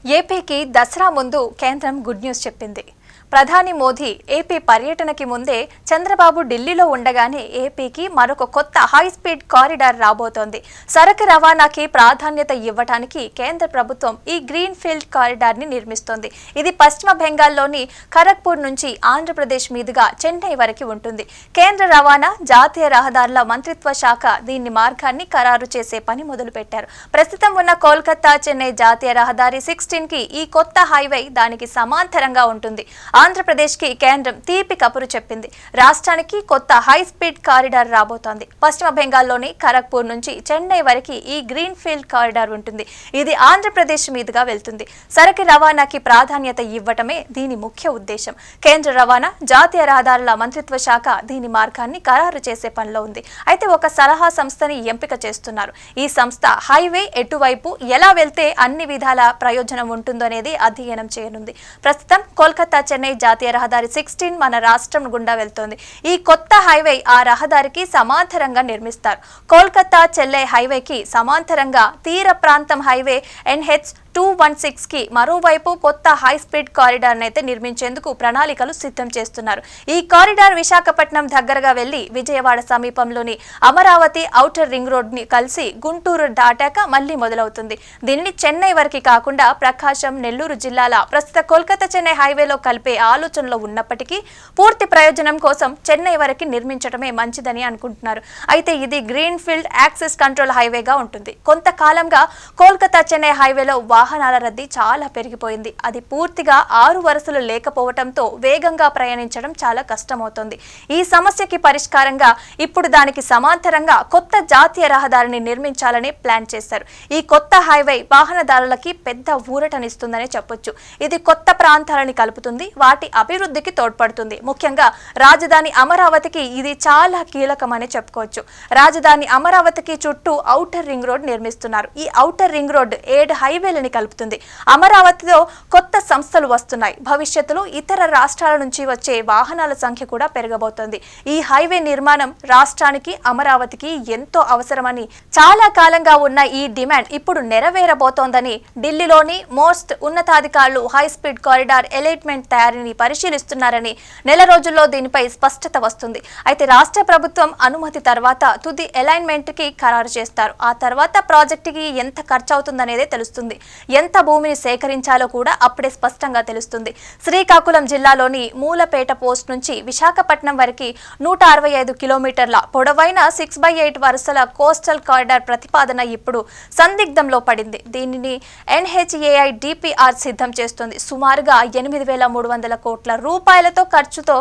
ఏపీకి దసరా ముందు కేంద్రం గుడ్ న్యూస్ చెప్పింది. ప్రధాని మోదీ ఏపీ పర్యటనకి ముందే చంద్రబాబు ఢిల్లీలో ఉండగానే ఏపీకి మరొక కొత్త హై స్పీడ్ కారిడార్ రాబోతోంది. సరకు రవాణాకి ప్రాధాన్యత ఇవ్వడానికి కేంద్ర ప్రభుత్వం ఈ గ్రీన్ ఫీల్డ్ కారిడార్ ని నిర్మిస్తోంది. ఇది పశ్చిమ బెంగాల్లోని ఖరగ్పూర్ నుంచి ఆంధ్రప్రదేశ్ మీదుగా చెన్నై వరకు ఉంటుంది. కేంద్ర రవాణా జాతీయ రహదారుల మంత్రిత్వ శాఖ దీని మార్గాన్ని ఖరారు చేసే పని మొదలుపెట్టారు. ప్రస్తుతం ఉన్న కోల్కతా చెన్నై జాతీయ రహదారి 16 కి ఈ కొత్త హైవే దానికి సమాంతరంగా ఉంటుంది. ఆంధ్రప్రదేశ్ కి కేంద్రం తీపి కబురు చెప్పింది. రాష్ట్రానికి కొత్త హై స్పీడ్ కారిడార్ రాబోతోంది. పశ్చిమ బెంగాల్లోని ఖరగ్పూర్ నుంచి చెన్నై వరకు ఈ గ్రీన్ ఫీల్డ్ కారిడార్ ఉంటుంది. ఇది ఆంధ్రప్రదేశ్ మీదుగా వెళ్తుంది. సరకు రవాణాకి ప్రాధాన్యత ఇవ్వటమే దీని ముఖ్య ఉద్దేశం. కేంద్ర రవాణా జాతీయ రహదారుల మంత్రిత్వ శాఖ దీని మార్గాన్ని ఖరారు చేసే పనిలో ఉంది. అయితే ఒక సలహా సంస్థని ఎంపిక చేస్తున్నారు. ఈ సంస్థ హైవే ఎటువైపు ఎలా వెళ్తే అన్ని విధాల ప్రయోజనం ఉంటుందో అనేది అధ్యయనం చేయనుంది. ప్రస్తుతం కోల్కతా చెన్నై జాతీయ రహదారి 16 మన రాష్ట్రం గుండా వెళ్తోంది. ఈ కొత్త హైవే ఆ రహదారికి సమాంతరంగా నిర్మిస్తారు. కోల్కతా చెన్నై హైవేకి సమాంతరంగా తీర ప్రాంతం హైవే NH216 కి మరోవైపు కొత్త హై స్పీడ్ కారిడార్ అయితే నిర్మించేందుకు ప్రణాళికలు సిద్ధం చేస్తున్నారు. ఈ కారిడార్ విశాఖపట్నం దగ్గరగా వెళ్లి విజయవాడ సమీపంలోని అమరావతి ఔటర్ రింగ్ రోడ్ ని కలిసి గుంటూరు దాటాక మళ్లీ మొదలవుతుంది. దీనిని చెన్నై వరకు కాకుండా ప్రకాశం, నెల్లూరు జిల్లాల ప్రస్తుత కోల్కతా చెన్నై హైవేలో కలిపే ఆలోచనలో ఉన్నప్పటికీ పూర్తి ప్రయోజనం కోసం చెన్నై వరకు నిర్మించడమే మంచిదని అనుకుంటున్నారు. అయితే ఇది గ్రీన్ ఫీల్డ్ యాక్సెస్ కంట్రోల్ హైవేగా ఉంటుంది. కొంతకాలంగా కోల్కతా చెన్నై హైవేలో వాహనాల రద్దీ చాలా పెరిగిపోయింది. అది పూర్తిగా 6 వరుసలు లేకపోవడంతో వేగంగా ప్రయాణించడం చాలా కష్టమవుతోంది. ఈ సమస్యకి పరిష్కారంగా ఇప్పుడు దానికి సమాంతరంగా కొత్త జాతీయ రహదారిని నిర్మించాలని ప్లాన్ చేశారు. ఈ కొత్త హైవే వాహనదారులకి పెద్ద ఊరటనిస్తుందని చెప్పొచ్చు. ఇది కొత్త ప్రాంతాలని కలుపుతుంది, వాటి అభివృద్ధికి తోడ్పడుతుంది. ముఖ్యంగా రాజధాని అమరావతికి ఇది చాలా కీలకమని చెప్పుకోవచ్చు. రాజధాని అమరావతికి చుట్టూ ఔటర్ రింగ్ రోడ్ నిర్మిస్తున్నారు. ఈ ఔటర్ రింగ్ రోడ్ 7 హైవేలని కలుపుతుంది. అమరావతిలో కొత్త సంస్థలు వస్తున్నాయి. భవిష్యత్తులో ఇతర రాష్ట్రాల నుంచి వచ్చే వాహనాల సంఖ్య కూడా పెరగబోతోంది. ఈ హైవే నిర్మాణం రాష్ట్రానికి, అమరావతికి ఎంతో అవసరమని చాలా కాలంగా ఉన్న ఈ డిమాండ్ ఇప్పుడు నెరవేరబోతోందని ఢిల్లీలోని మోస్ట్ ఉన్నతాధికారులు హై స్పీడ్ కారిడార్ ఎలైట్మెంట్ తయారీని పరిశీలిస్తున్నారని నెల రోజుల్లో దీనిపై స్పష్టత వస్తుంది. అయితే రాష్ట్ర ప్రభుత్వం అనుమతి తర్వాత తుది అలైన్మెంట్ కి ఖరారు చేస్తారు. ఆ తర్వాత ప్రాజెక్టుకి ఎంత ఖర్చు అవుతుందనేదే తెలుస్తుంది. ఎంత భూమిని సేకరించాలో కూడా అప్పుడే స్పష్టంగా తెలుస్తుంది. శ్రీకాకుళం జిల్లాలోని మూలపేట పోస్ట్ నుంచి విశాఖపట్నం వరకు 165 కిలోమీటర్ల పొడవైన 6/8 వరుసల కోస్టల్ కారిడార్ ప్రతిపాదన ఇప్పుడు సందిగ్ధంలో పడింది. దీనిని NHAI DPR సిద్ధం చేస్తుంది. సుమారుగా 8,300 కోట్ల రూపాయలతో ఖర్చుతో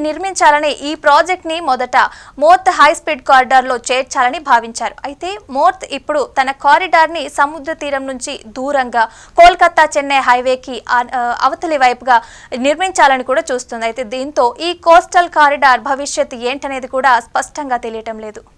నిర్మించాలని ఈ ప్రాజెక్ట్ ని మొదట మోర్త్ హై స్పీడ్ కారిడార్ లో చేర్చాలని భావించారు. అయితే మోర్త్ ఇప్పుడు తన కారిడార్ ని సముద్ర తీరం నుంచి దూరంగా కోల్కతా చెన్నై హైవేకి అవతలి వైపుగా నిర్మించాలని కూడా చూస్తుంది. అయితే దీంతో ఈ కోస్టల్ కారిడార్ భవిష్యత్తు ఏంటనేది కూడా స్పష్టంగా తెలియటం లేదు.